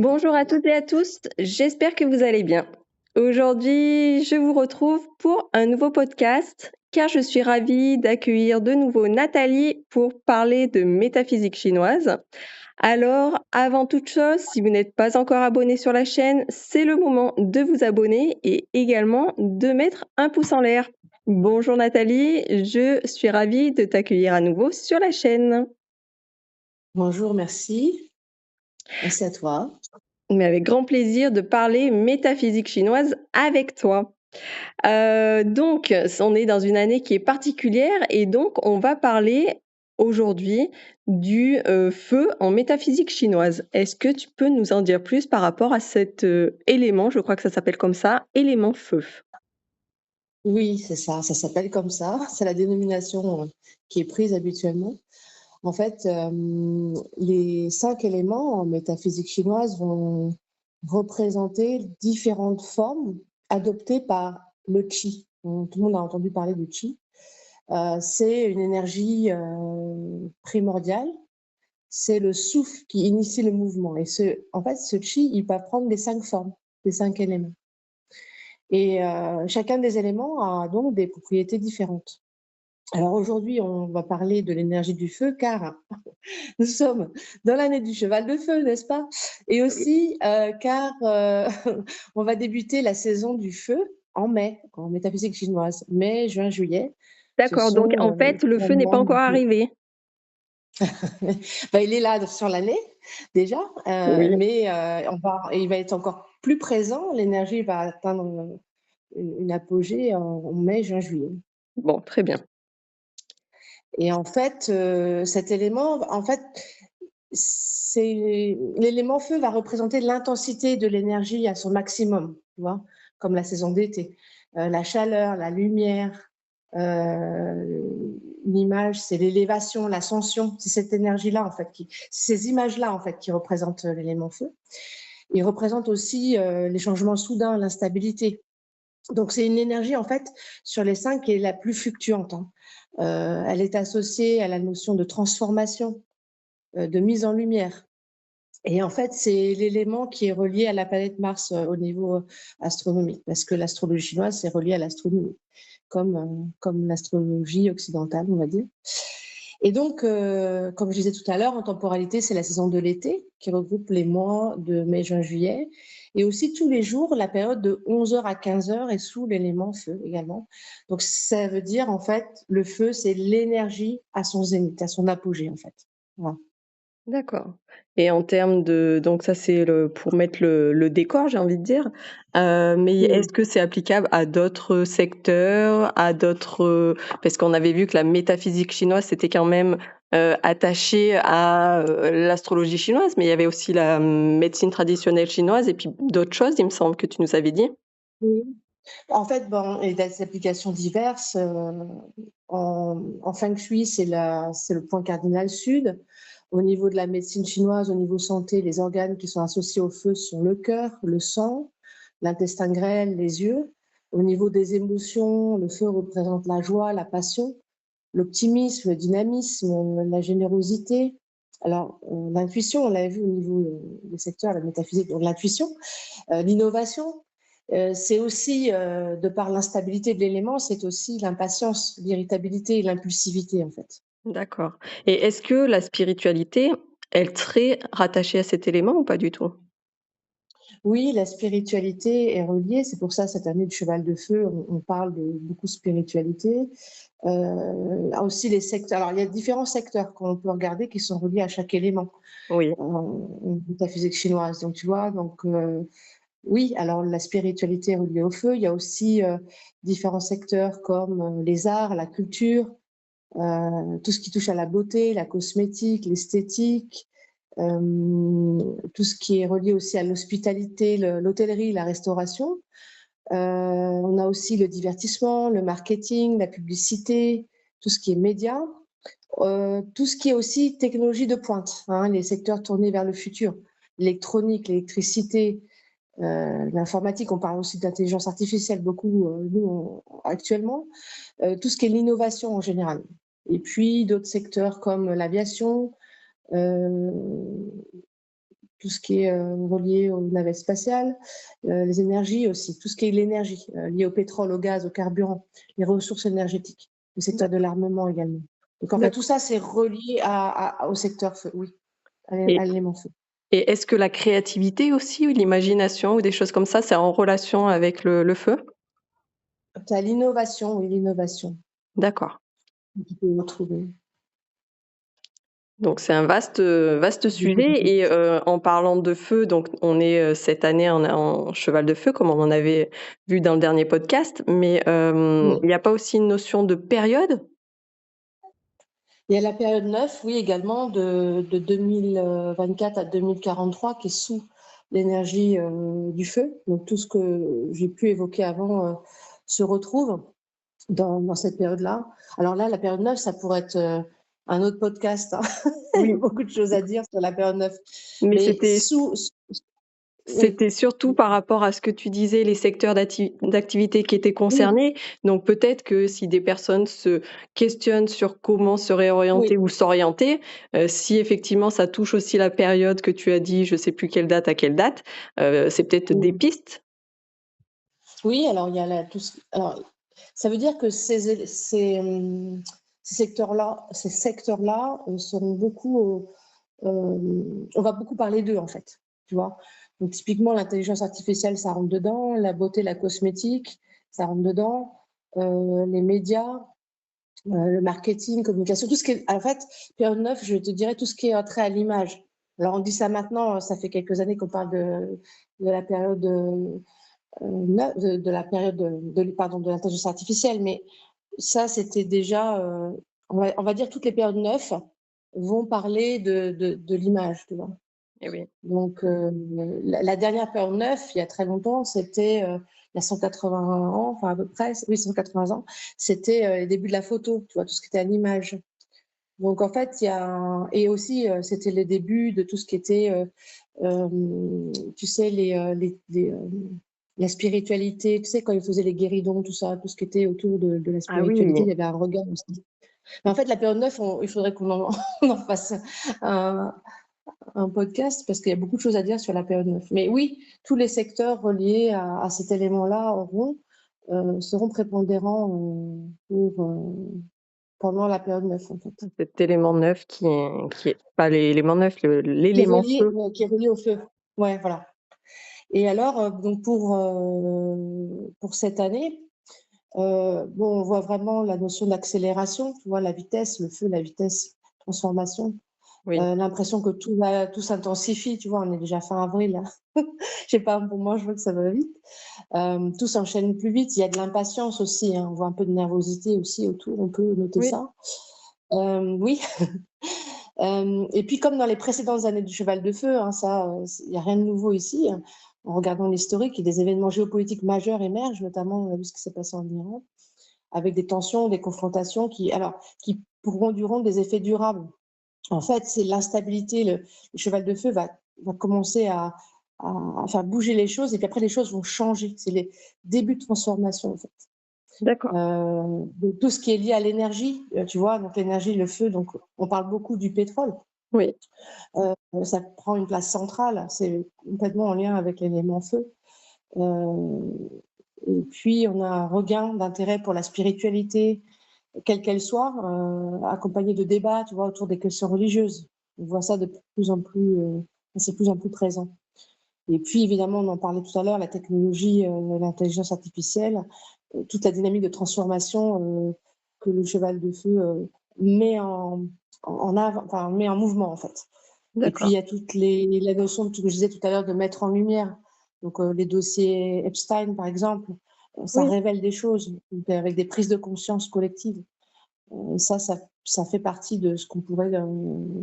Bonjour à toutes et à tous, j'espère que vous allez bien. Aujourd'hui, je vous retrouve pour un nouveau podcast car je suis ravie d'accueillir de nouveau Nathalie pour parler de métaphysique chinoise. Alors, avant toute chose, si vous n'êtes pas encore abonné sur la chaîne, c'est le moment de vous abonner et également de mettre un pouce en l'air. Bonjour Nathalie, je suis ravie de t'accueillir à nouveau sur la chaîne. Bonjour, merci. Merci à toi. Mais avec grand plaisir de parler métaphysique chinoise avec toi. Donc, on est dans une année qui est particulière et donc on va parler aujourd'hui du feu en métaphysique chinoise. Est-ce que tu peux nous en dire plus par rapport à cet élément, je crois que ça s'appelle comme ça, élément feu? Oui, c'est ça s'appelle comme ça. C'est la dénomination qui est prise habituellement. En fait, les 5 éléments en métaphysique chinoise vont représenter différentes formes adoptées par le qi. Tout le monde a entendu parler du qi. C'est une énergie primordiale. C'est le souffle qui initie le mouvement. Et en fait, ce qi, il peut prendre les 5 formes, les 5 éléments. Et chacun des éléments a donc des propriétés différentes. Alors aujourd'hui, on va parler de l'énergie du feu car nous sommes dans l'année du cheval de feu, n'est-ce pas? Et aussi car on va débuter la saison du feu en mai, en métaphysique chinoise. Mai, juin, juillet, ce D'accord, donc sont en fait, le 3 feu n'est mois. pas encore arrivé. Ben, il est là sur l'année déjà, Oui. mais il va être encore plus présent. L'énergie va atteindre une apogée en mai, juin, juillet. Bon, très bien. Et en fait, cet élément, en fait, c'est l'élément feu va représenter l'intensité de l'énergie à son maximum, tu vois, comme la saison d'été. La chaleur, la lumière, l'image, c'est l'élévation, l'ascension. C'est cette énergie-là, en fait, ces images-là, en fait, qui représentent l'élément feu. Il représente aussi les changements soudains, l'instabilité. Donc, c'est une énergie, en fait, sur les 5 qui est la plus fluctuante, hein. Elle est associée à la notion de transformation, de mise en lumière. Et en fait, c'est l'élément qui est relié à la planète Mars au niveau astronomique, parce que l'astrologie chinoise, c'est relié à l'astronomie, comme l'astrologie occidentale, on va dire. Et donc, comme je disais tout à l'heure, en temporalité, c'est la saison de l'été qui regroupe les mois de mai, juin, juillet. Et aussi tous les jours, la période de 11h à 15h est sous l'élément feu également. Donc, ça veut dire, en fait, le feu, c'est l'énergie à son zénith, à son apogée, en fait. Voilà. D'accord. Et en termes de donc ça c'est pour mettre le décor, j'ai envie de dire. Mais Oui. est-ce que c'est applicable à d'autres secteurs, à d'autres parce qu'on avait vu que la métaphysique chinoise c'était quand même attaché à l'astrologie chinoise, mais il y avait aussi la médecine traditionnelle chinoise et puis d'autres choses, il me semble que tu nous avais dit. Oui. En fait, bon, il y a des applications diverses. En feng shui, c'est le point cardinal sud. Au niveau de la médecine chinoise, au niveau santé, les organes qui sont associés au feu sont le cœur, le sang, l'intestin grêle, les yeux. Au niveau des émotions, le feu représente la joie, la passion, l'optimisme, le dynamisme, la générosité. Alors, l'intuition, on l'a vu au niveau des secteurs, la métaphysique, donc l'intuition, l'innovation. C'est aussi, de par l'instabilité de l'élément, c'est aussi l'impatience, l'irritabilité et l'impulsivité, en fait. D'accord. Et est-ce que la spiritualité, elle serait rattachée à cet élément ou pas du tout? Oui, la spiritualité est reliée, c'est pour ça cette année du cheval de feu, on parle de beaucoup de spiritualité. Aussi les secteurs, alors il y a différents secteurs qu'on peut regarder qui sont reliés à chaque élément Oui. en métaphysique chinoise. Donc tu vois, donc oui, alors la spiritualité est reliée au feu. Il y a aussi différents secteurs comme les arts, la culture, tout ce qui touche à la beauté, la cosmétique, l'esthétique, tout ce qui est relié aussi à l'hospitalité, l'hôtellerie, la restauration. On a aussi le divertissement, le marketing, la publicité, tout ce qui est médias, tout ce qui est aussi technologie de pointe, hein, les secteurs tournés vers le futur, l'électronique, l'électricité, l'informatique. On parle aussi d'intelligence artificielle beaucoup, actuellement. Tout ce qui est l'innovation en général. Et puis d'autres secteurs comme l'aviation, euh, tout ce qui est relié aux navettes spatiales, les énergies aussi, tout ce qui est l'énergie liée au pétrole, au gaz, au carburant, les ressources énergétiques, le secteur de l'armement également. Donc en fait, tout ça, c'est relié au secteur feu, oui, à Et, l'élément feu. et est-ce que la créativité aussi, ou l'imagination, ou des choses comme ça, c'est en relation avec le feu? Tu as l'innovation, oui, l'innovation, D'accord. tu peux retrouver. Donc c'est un vaste sujet et en parlant de feu, donc on est, cette année en cheval de feu comme on en avait vu dans le dernier podcast, mais Oui. il n'y a pas aussi une notion de période? Il y a la période 9, oui, également, de 2024 à 2043, qui est sous l'énergie du feu. Donc tout ce que j'ai pu évoquer avant se retrouve dans cette période-là. Alors là, la période 9, ça pourrait être un autre podcast, hein. Il y a Oui, beaucoup de choses à dire sur la période 9. mais Mais oui, c'était surtout par rapport à ce que tu disais, les secteurs d'activité qui étaient oui, concernés. Donc peut-être que si des personnes se questionnent sur comment se réorienter oui, ou s'orienter, si effectivement ça touche aussi la période que tu as dit, je sais plus quelle date à quelle date, c'est peut-être des oui. pistes? Oui, alors il y a alors, ça veut dire que ces secteurs-là seront beaucoup, on va beaucoup parler d'eux en fait, tu vois. Donc typiquement l'intelligence artificielle, ça rentre dedans, la beauté, la cosmétique, ça rentre dedans, les médias, le marketing, communication, tout ce qui est, en fait, période 9, je te dirais tout ce qui est attrait à l'image. Alors on dit ça maintenant, ça fait quelques années qu'on parle de la période de la période pardon, de l'intelligence artificielle, mais ça, c'était déjà, on va dire toutes les périodes 9 vont parler de l'image, tu vois. Eh oui. Donc, la dernière période 9, il y a très longtemps, c'était, il y a 180 ans, enfin à peu près, oui, 180 ans, c'était les débuts de la photo, tu vois, tout ce qui était à l'image. Donc en fait, il y a, et aussi, c'était les débuts de tout ce qui était, tu sais, la spiritualité, tu sais, quand ils faisaient les guéridons, tout ça, tout ce qui était autour de la Ah spiritualité, oui, il y avait un regard aussi. Mais en fait, la période 9, il faudrait qu'on en, on en fasse un, un podcast parce qu'il y a beaucoup de choses à dire sur la période 9. Mais oui, tous les secteurs reliés à cet élément-là seront prépondérants pendant la période 9, en fait. cet élément neuf qui est pas l'élément neuf, l'élément feu. Qui est relié au feu. Ouais, voilà. Et alors, donc pour cette année, bon, on voit vraiment la notion d'accélération, tu vois, la vitesse, le feu, la vitesse, transformation. Oui. L'impression que tout s'intensifie, tu vois, on est déjà fin avril, là. Je sais pas, pour moi, je vois que ça va vite. Tout s'enchaîne plus vite. Il y a de l'impatience aussi, hein. On voit un peu de nervosité aussi autour, on peut noter Oui. ça. Oui. Et puis, comme dans les précédentes années du cheval de feu, hein, ça, il n'y a rien de nouveau ici, hein. En regardant l'historique, des événements géopolitiques majeurs émergent, notamment, on a vu ce qui s'est passé en Iran, avec des tensions, des confrontations qui produiront des effets durables. En fait, c'est l'instabilité. Le cheval de feu va commencer à faire bouger les choses, et puis après, les choses vont changer. C'est les débuts de transformation, en fait. D'accord. De tout ce qui est lié à l'énergie, tu vois, donc l'énergie, le feu, donc on parle beaucoup du pétrole. Oui. Ça prend une place centrale, c'est complètement en lien avec l'élément feu. Euh, et puis, on a un regain d'intérêt pour la spiritualité, quelle qu'elle soit, accompagnée de débats, tu vois, autour des questions religieuses. On voit ça de plus en plus, c'est de plus en plus présent. Et puis, évidemment, on en parlait tout à l'heure, la technologie, l'intelligence artificielle, toute la dynamique de transformation que le cheval de feu met met en mouvement, en fait. Et puis, il D'accord. y a la notion que je disais tout à l'heure de mettre en lumière. Donc, les dossiers Epstein, par exemple, ça Oui. révèle des choses avec des prises de conscience collectives. Ça fait partie de ce qu'on pourrait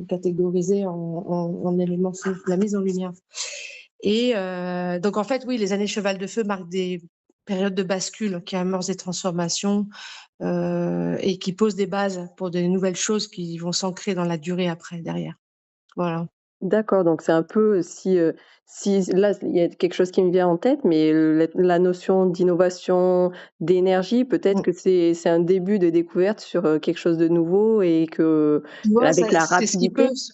catégoriser en éléments feu, la mise en lumière. Et donc, en fait, oui, les années cheval de feu marquent des périodes de bascule qui amorcent des transformations et qui posent des bases pour de nouvelles choses qui vont s'ancrer dans la durée après, derrière. Voilà. D'accord, donc c'est un peu si là, il y a quelque chose qui me vient en tête, mais la notion d'innovation, d'énergie, peut-être Mm. que c'est un début de découverte sur, quelque chose de nouveau et que Tu vois, avec la c'est ce qui peut. rapidité.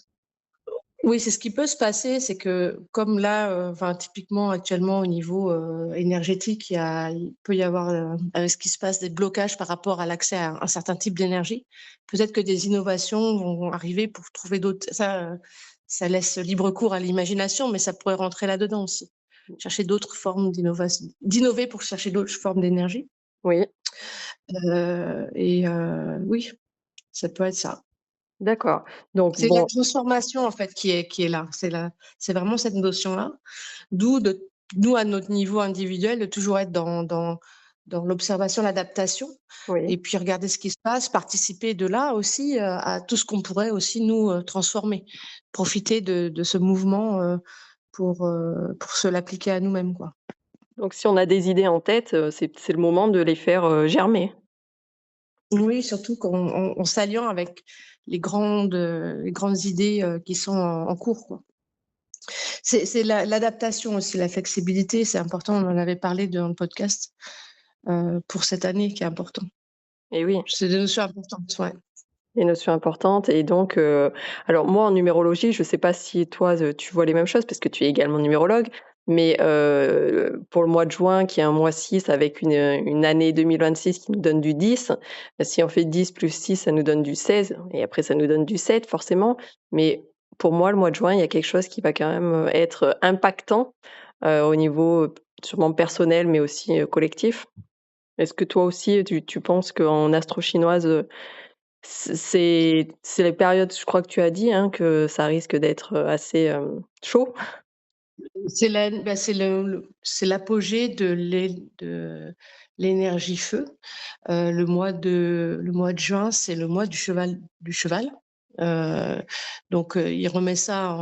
Oui, c'est ce qui peut se passer, c'est que comme là, enfin, typiquement actuellement au niveau énergétique, il peut y avoir, avec ce qui se passe, des blocages par rapport à l'accès à un certain type d'énergie. Peut-être que des innovations vont arriver pour trouver d'autres. Ça laisse libre cours à l'imagination, mais ça pourrait rentrer là-dedans aussi. Chercher d'autres formes d'innovation, d'innover pour chercher d'autres formes d'énergie. Oui, Oui, ça peut être ça. d'accord. Donc C'est la bon, transformation en fait qui est là. C'est vraiment cette notion-là. D'où nous, à notre niveau individuel, de toujours être dans l'observation, l'adaptation, oui. et puis regarder ce qui se passe, participer de là aussi à tout ce qu'on pourrait aussi nous transformer, profiter de ce mouvement pour se l'appliquer à nous-mêmes, quoi. Donc si on a des idées en tête, c'est le moment de les faire, germer. Oui, surtout en s'alliant avec les grandes idées qui sont en cours, quoi. C'est l'adaptation aussi, la flexibilité, c'est important. On en avait parlé dans le podcast pour cette année qui est important. Et oui, C'est des notions importantes, ouais. des notions importantes et donc alors moi en numérologie, je ne sais pas si toi, tu vois les mêmes choses parce que tu es également numérologue, mais pour le mois de juin qui est un mois 6 avec une année 2026 qui nous donne du 10, si on fait 10 plus 6, ça nous donne du 16 et après ça nous donne du 7 forcément, mais pour moi, le mois de juin, il y a quelque chose qui va quand même être impactant, au niveau, sûrement personnel mais aussi, collectif. Est-ce que toi aussi tu penses qu'en astro chinoise, c'est les périodes, je crois que tu as dit, hein, que ça risque d'être, assez, chaud? C'est l'apogée de l'énergie feu. Le mois de juin, c'est le mois du cheval. Euh, donc, il remet ça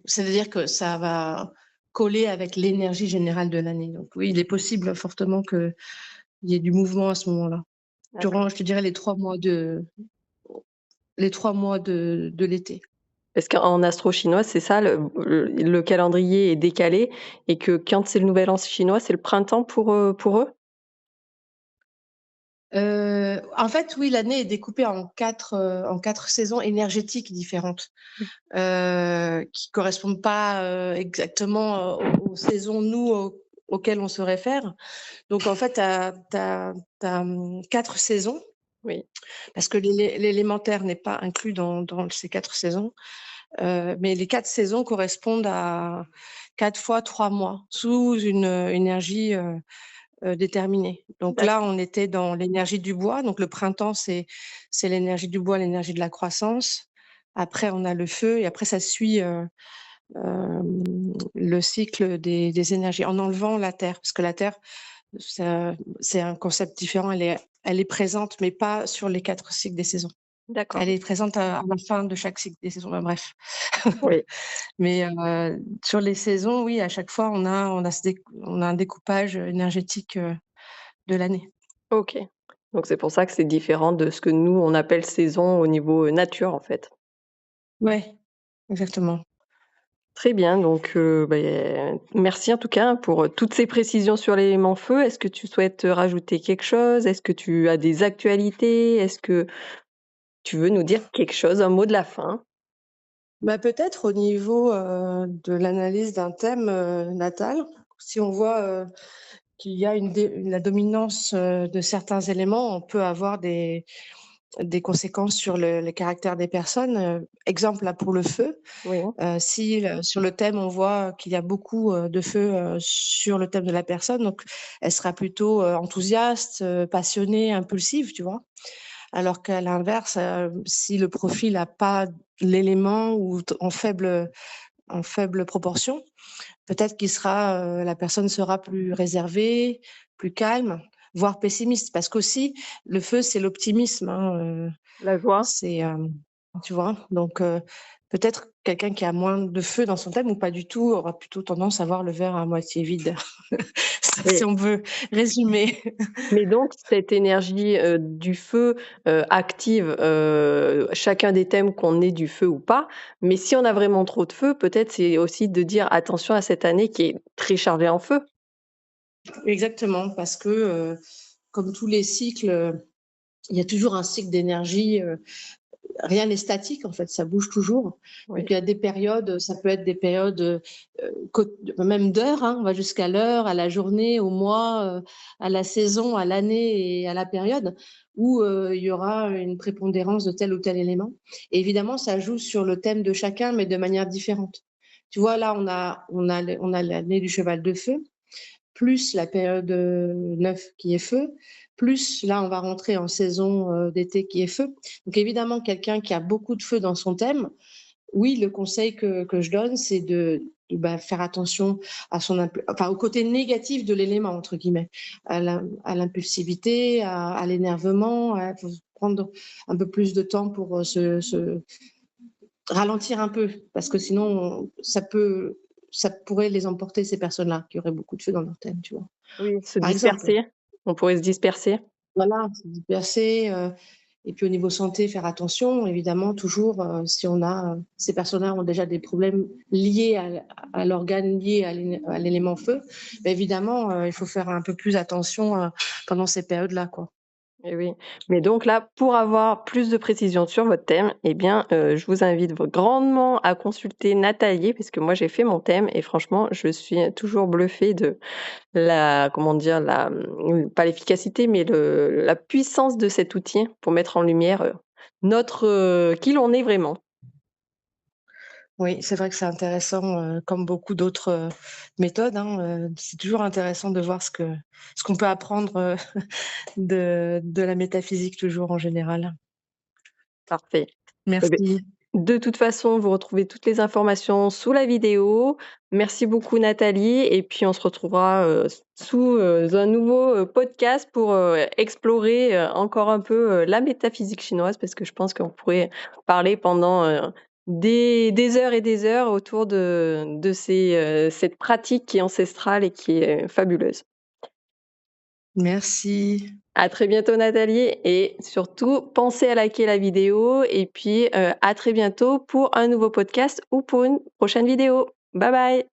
c'est-à-dire que ça va coller avec l'énergie générale de l'année. Donc, oui, il est possible fortement qu'il y ait du mouvement à ce moment-là. D'accord. Durant, je te dirais, les 3 mois de l'été. Parce qu'en astro chinois, c'est ça, le calendrier est décalé et que quand c'est le nouvel an chinois, c'est le printemps pour eux? En fait, oui, l'année est découpée en 4 saisons énergétiques différentes, qui correspondent pas exactement aux saisons, nous, auxquelles on se réfère. Donc, en fait, tu as 4 saisons, Oui, parce que l'élémentaire n'est pas inclus dans ces 4 saisons. Mais les 4 saisons correspondent à 4 fois 3 mois, sous une énergie déterminée. Donc là, d'accord, on était dans l'énergie du bois. Donc le printemps, c'est l'énergie du bois, l'énergie de la croissance. Après, on a le feu et après, ça suit le cycle des énergies en enlevant la terre. Parce que la terre, c'est un concept différent. Elle est présente, mais pas sur les 4 cycles des saisons. d'accord. Elle est présente à la fin de chaque cycle des saisons. Ben, bref. Oui, Mais sur les saisons, oui, à chaque fois, on a un découpage énergétique de l'année. OK. Donc c'est pour ça que c'est différent de ce que nous, on appelle saison au niveau, nature, en fait. Ouais, exactement. Très bien, donc merci en tout cas pour, toutes ces précisions sur l'élément feu. Est-ce que tu souhaites, rajouter quelque chose? Est-ce que tu as des actualités? Est-ce que tu veux nous dire quelque chose, un mot de la fin? Bah, peut-être au niveau de l'analyse d'un thème natal, si on voit qu'il y a la dominance de certains éléments, on peut avoir des conséquences sur le caractère des personnes. Exemple là pour le feu, Oui, si sur le thème on voit qu'il y a beaucoup de feu sur le thème de la personne, donc elle sera plutôt enthousiaste, passionnée, impulsive, tu vois. Alors qu'à l'inverse, si le profil n'a pas l'élément ou en faible proportion, peut-être la personne sera plus réservée, plus calme, voire pessimiste. Parce qu'aussi, le feu, c'est l'optimisme, hein, la joie? c'est, tu vois? Donc, peut-être quelqu'un qui a moins de feu dans son thème ou pas du tout, aura plutôt tendance à voir le verre à moitié vide. Si Oui. on veut résumer. Mais donc cette énergie, du feu, active, chacun des thèmes qu'on ait du feu ou pas. Mais si on a vraiment trop de feu, peut-être c'est aussi de dire: «Attention à cette année qui est très chargée en feu». Exactement, parce que, comme tous les cycles, il y a toujours un cycle d'énergie, rien n'est statique, en fait, ça bouge toujours. Oui. Donc, il y a des périodes, ça peut être des périodes même d'heures, hein, on va jusqu'à l'heure, à la journée, au mois, à la saison, à l'année et à la période, où il y aura une prépondérance de tel ou tel élément. Et évidemment, ça joue sur le thème de chacun, mais de manière différente. Tu vois, là, on a l'année du cheval de feu, plus la période 9 qui est feu, plus là, on va rentrer en saison d'été qui est feu. Donc évidemment, quelqu'un qui a beaucoup de feu dans son thème, oui, le conseil que je donne, c'est de faire attention à au côté négatif de l'élément, entre guillemets, à l'impulsivité, à l'énervement, faut prendre un peu plus de temps pour se ralentir un peu, parce que sinon, ça pourrait les emporter, ces personnes-là, qui auraient beaucoup de feu dans leur thème, tu vois. Oui, se Par exemple, disperser. On pourrait se disperser. voilà, se disperser, et puis au niveau santé, faire attention, évidemment, toujours, si ces personnes-là ont déjà des problèmes liés à l'organe, lié à l'élément feu, évidemment, il faut faire un peu plus attention pendant ces périodes-là, quoi. Et oui. Mais donc là, pour avoir plus de précision sur votre thème, eh bien, je vous invite grandement à consulter Nathalie, puisque moi j'ai fait mon thème et franchement, je suis toujours bluffée de comment dire, pas l'efficacité, mais la puissance de cet outil pour mettre en lumière qui l'on est vraiment. Oui, c'est vrai que c'est intéressant, comme beaucoup d'autres méthodes, hein, c'est toujours intéressant de voir ce qu'on peut apprendre de la métaphysique, toujours en général. Parfait. Eh beh, Merci. de toute façon, vous retrouvez toutes les informations sous la vidéo. Merci beaucoup Nathalie et puis on se retrouvera, sous, un nouveau, podcast pour, explorer, encore un peu, la métaphysique chinoise parce que je pense qu'on pourrait parler pendant, des heures et des heures autour de cette pratique qui est ancestrale et qui est fabuleuse. Merci. À très bientôt Nathalie et surtout pensez à liker la vidéo et puis, à très bientôt pour un nouveau podcast ou pour une prochaine vidéo. Bye bye.